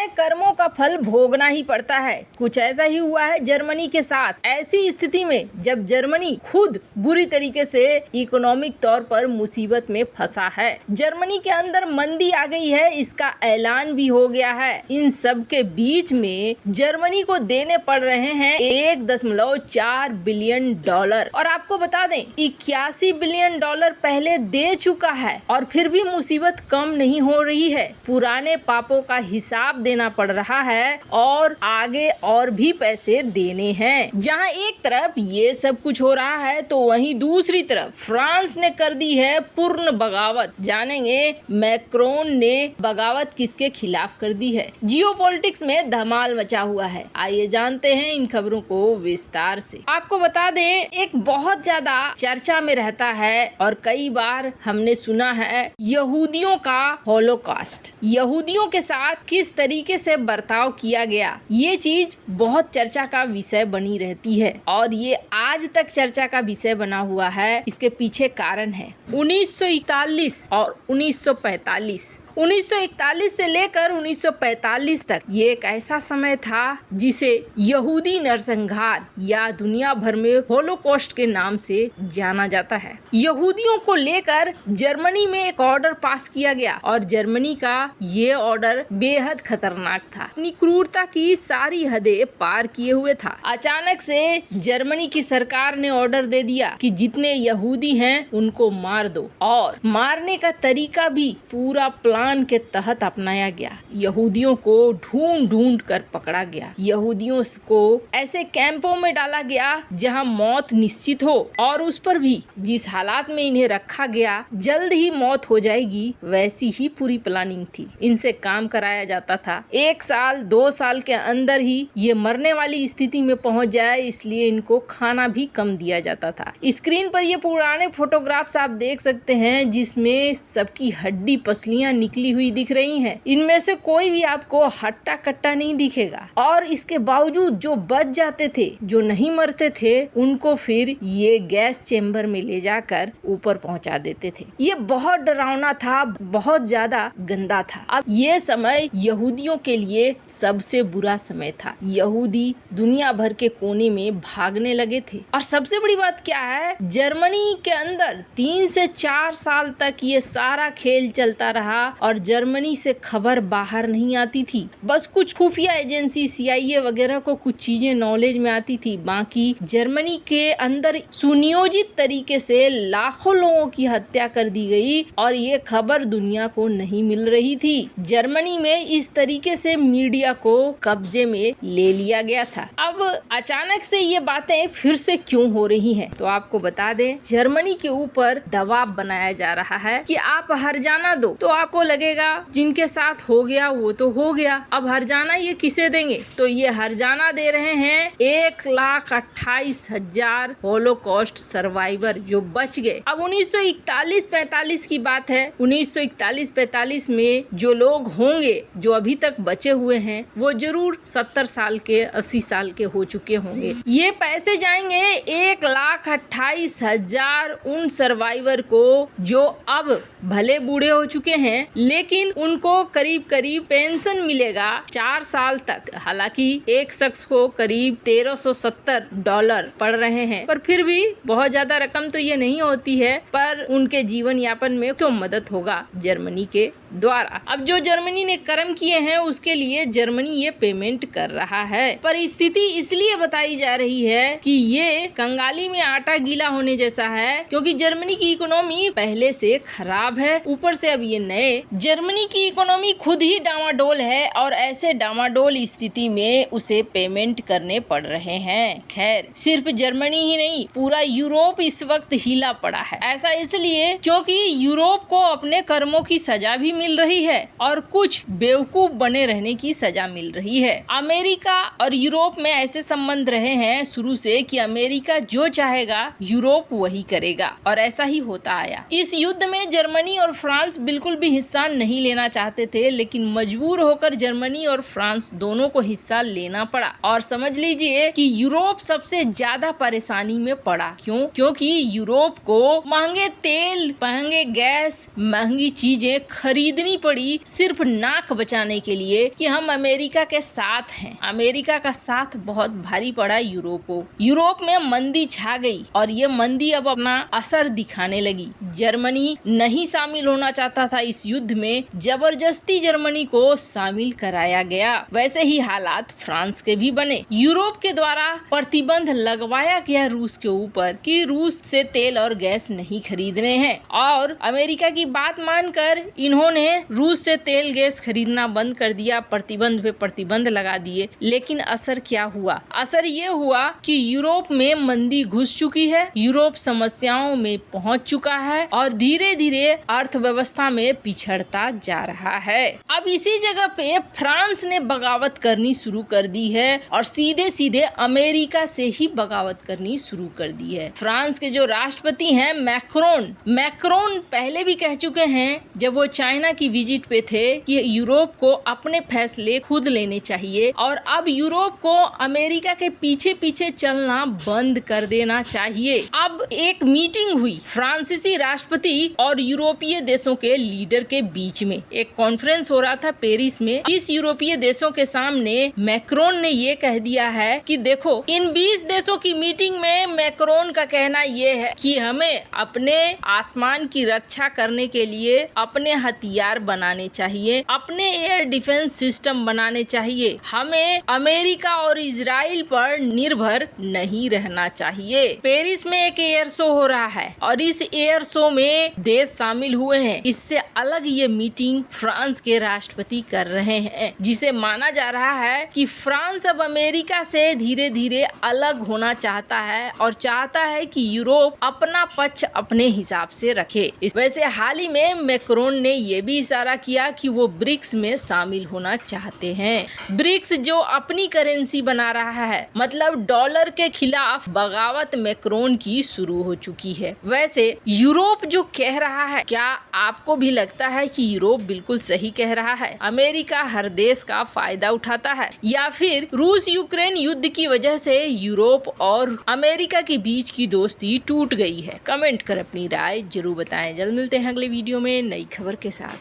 उन्हें कर्मों का फल भोगना ही पड़ता है। कुछ ऐसा ही हुआ है जर्मनी के साथ। ऐसी स्थिति में जब जर्मनी खुद बुरी तरीके से इकोनॉमिक तौर पर मुसीबत में फंसा है, जर्मनी के अंदर मंदी आ गई है, इसका ऐलान भी हो गया है। इन सब के बीच में जर्मनी को देने पड़ रहे हैं 1.4 बिलियन डॉलर। और आपको बता दें 81 बिलियन डॉलर पहले दे चुका है और फिर भी मुसीबत कम नहीं हो रही है। पुराने पापों का हिसाब देना पड़ रहा है और आगे और भी पैसे देने हैं। जहां एक तरफ ये सब कुछ हो रहा है तो वहीं दूसरी तरफ फ्रांस ने कर दी है पूर्ण बगावत। जानेंगे मैक्रोन ने बगावत किसके खिलाफ कर दी है। जियोपॉलिटिक्स में धमाल मचा हुआ है। आइए जानते हैं इन खबरों को विस्तार से। आपको बता दें एक बहुत ज्यादा चर्चा में रहता है और कई बार हमने सुना है यहूदियों का हॉलोकॉस्ट, यहूदियों के साथ किस तरीके से बर्ताव किया गया। ये चीज बहुत चर्चा का विषय बनी रहती है और ये आज तक चर्चा का विषय बना हुआ है। इसके पीछे कारण है 1941 और 1945। 1941 से लेकर 1945 तक ये एक ऐसा समय था जिसे यहूदी नरसंहार या दुनिया भर में होलोकॉस्ट के नाम से जाना जाता है। यहूदियों को लेकर जर्मनी में एक ऑर्डर पास किया गया और जर्मनी का ये ऑर्डर बेहद खतरनाक था। अपनी क्रूरता की सारी हदें पार किए हुए था। अचानक से जर्मनी की सरकार ने ऑर्डर दे दिया कि जितने यहूदी हैं उनको मार दो और मारने का तरीका भी पूरा प्लान के तहत अपनाया गया। यहूदियों को ढूंढ ढूंढ कर पकड़ा गया। यहूदियों को ऐसे कैंपों में डाला गया जहां मौत निश्चित हो और उस पर भी जिस हालात में इन्हें रखा गया जल्द ही मौत हो जाएगी वैसी ही पूरी प्लानिंग थी। इनसे काम कराया जाता था। 1 साल 2 साल के अंदर ही ये मरने वाली स्थिति में पहुंच जाए, इसलिए इनको खाना भी कम दिया जाता था। स्क्रीन पर ये पुराने फोटोग्राफ्स आप देख सकते हैं जिसमें सबकी हड्डी पसलियां निकली हुई दिख रही हैं। इनमें से कोई भी आपको हट्टा कट्टा नहीं दिखेगा और इसके बावजूद जो बच जाते थे, जो नहीं मरते थे, उनको फिर ये गैस चेम्बर में ले जाकर ऊपर पहुंचा देते थे। ये बहुत डरावना था, बहुत ज्यादा गंदा था। अब ये समय यहूदियों के लिए सबसे बुरा समय था। यहूदी दुनिया भर के कोने में भागने लगे थे और सबसे बड़ी बात क्या है, जर्मनी के अंदर 3 से 4 साल तक ये सारा खेल चलता रहा और जर्मनी से खबर बाहर नहीं आती थी। बस कुछ खुफिया एजेंसी CIA वगैरह को कुछ चीजें नॉलेज में आती थी। बाकी जर्मनी के अंदर सुनियोजित तरीके से लाखों लोगों की हत्या कर दी गई और ये खबर दुनिया को नहीं मिल रही थी। जर्मनी में इस तरीके से मीडिया को कब्जे में ले लिया गया था। अब अचानक से ये बातें फिर से क्यों हो रही हैं? तो आपको बता दें जर्मनी के ऊपर दबाव बनाया जा रहा है कि आप हर्जाना दो। तो आपको लगेगा जिनके साथ हो गया वो तो हो गया, अब हर्जाना ये किसे देंगे? तो ये हर्जाना दे रहे हैं 1,28,000 होलोकॉस्ट सर्वाइवर जो बच गए। अब 1941-45 की बात है। 1941-45 में जो लोग होंगे जो अभी तक बचे हुए हैं वो जरूर 70 साल के 80 साल के हो चुके होंगे। ये पैसे जाएंगे 1,28,000 उन सर्वाइवर को जो अब भले बूढ़े हो चुके हैं लेकिन उनको करीब करीब पेंशन मिलेगा 4 साल तक। हालांकि एक शख्स को करीब $1,370 पड़ रहे हैं, पर फिर भी बहुत ज्यादा रकम तो ये नहीं होती है, पर उनके जीवन यापन में तो मदद होगा जर्मनी के द्वारा। अब जो जर्मनी ने कर्म किए हैं उसके लिए जर्मनी ये पेमेंट कर रहा है। पर स्थिति इसलिए बताई जा रही है कि ये कंगाली में आटा गीला होने जैसा है क्योंकि जर्मनी की इकोनॉमी पहले से खराब है। ऊपर से अब ये नए जर्मनी की इकोनॉमी खुद ही डामाडोल है और ऐसे डामाडोल स्थिति में उसे पेमेंट करने पड़ रहे हैं। खैर सिर्फ जर्मनी ही नहीं, पूरा यूरोप इस वक्त हिला पड़ा है। ऐसा इसलिए क्योंकि यूरोप को अपने कर्मों की सजा भी मिल रही है और कुछ बेवकूफ बने रहने की सजा मिल रही है। अमेरिका और यूरोप में ऐसे संबंध रहे हैं शुरू से कि अमेरिका जो चाहेगा यूरोप वही करेगा और ऐसा ही होता आया। इस युद्ध में जर्मनी और फ्रांस बिल्कुल भी हिस्सा नहीं लेना चाहते थे, लेकिन मजबूर होकर जर्मनी और फ्रांस दोनों को हिस्सा लेना पड़ा। और समझ लीजिए कि यूरोप सबसे ज्यादा परेशानी में पड़ा। क्यों? क्योंकि यूरोप को महंगे तेल, महंगे गैस, महंगी चीजें खरीद खरीदनी पड़ी सिर्फ नाक बचाने के लिए कि हम अमेरिका के साथ हैं। अमेरिका का साथ बहुत भारी पड़ा यूरोप को। यूरोप में मंदी छा गई और ये मंदी अब अपना असर दिखाने लगी। जर्मनी नहीं शामिल होना चाहता था इस युद्ध में, जबरदस्ती जर्मनी को शामिल कराया गया। वैसे ही हालात फ्रांस के भी बने। यूरोप के द्वारा प्रतिबंध लगवाया गया रूस के ऊपर कि रूस से तेल और गैस नहीं खरीदने हैं और अमेरिका की बात मानकर इन्होंने रूस से तेल गैस खरीदना बंद कर दिया, प्रतिबंध पे प्रतिबंध लगा दिए। लेकिन असर क्या हुआ? असर ये हुआ कि यूरोप में मंदी घुस चुकी है, यूरोप समस्याओं में पहुंच चुका है और धीरे धीरे अर्थव्यवस्था में पिछड़ता जा रहा है। अब इसी जगह पे फ्रांस ने बगावत करनी शुरू कर दी है और सीधे सीधे अमेरिका से ही बगावत करनी शुरू कर दी है। फ्रांस के जो राष्ट्रपति हैं मैक्रोन पहले भी कह चुके हैं जब वो चाइना की विजिट पे थे कि यूरोप को अपने फैसले खुद लेने चाहिए और अब यूरोप को अमेरिका के पीछे पीछे चलना बंद कर देना चाहिए। अब एक मीटिंग हुई फ्रांसीसी राष्ट्रपति और यूरोपीय देशों के लीडर के बीच में। एक कॉन्फ्रेंस हो रहा था पेरिस में। इस यूरोपीय देशों के सामने मैक्रोन ने ये कह दिया है कि देखो, इन 20 देशों की मीटिंग में मैक्रोन का कहना ये है कि हमें अपने आसमान की रक्षा करने के लिए अपने हथियार बनाने चाहिए, अपने एयर डिफेंस सिस्टम बनाने चाहिए। हमें अमेरिका और इजराइल पर निर्भर नहीं रहना चाहिए। पेरिस में एक एयर शो हो रहा है और इस एयर शो में देश शामिल हुए हैं। इससे अलग ये मीटिंग फ्रांस के राष्ट्रपति कर रहे हैं, जिसे माना जा रहा है कि फ्रांस अब अमेरिका से धीरे धीरे अलग होना चाहता है और चाहता है कि यूरोप अपना पक्ष अपने हिसाब से रखे। वैसे हाल ही में मैक्रोन ने ये भी इशारा किया कि वो ब्रिक्स में शामिल होना चाहते हैं। ब्रिक्स जो अपनी करेंसी बना रहा है, मतलब डॉलर के खिलाफ बगावत मैक्रोन की शुरू हो चुकी है। वैसे यूरोप जो कह रहा है, क्या आपको भी लगता है कि यूरोप बिल्कुल सही कह रहा है? अमेरिका हर देश का फायदा उठाता है या फिर रूस यूक्रेन युद्ध की वजह से यूरोप और अमेरिका के बीच की दोस्ती टूट गई है? कमेंट कर अपनी राय जरूर बताएं। जल्द मिलते हैं अगले वीडियो में नई खबर के साथ।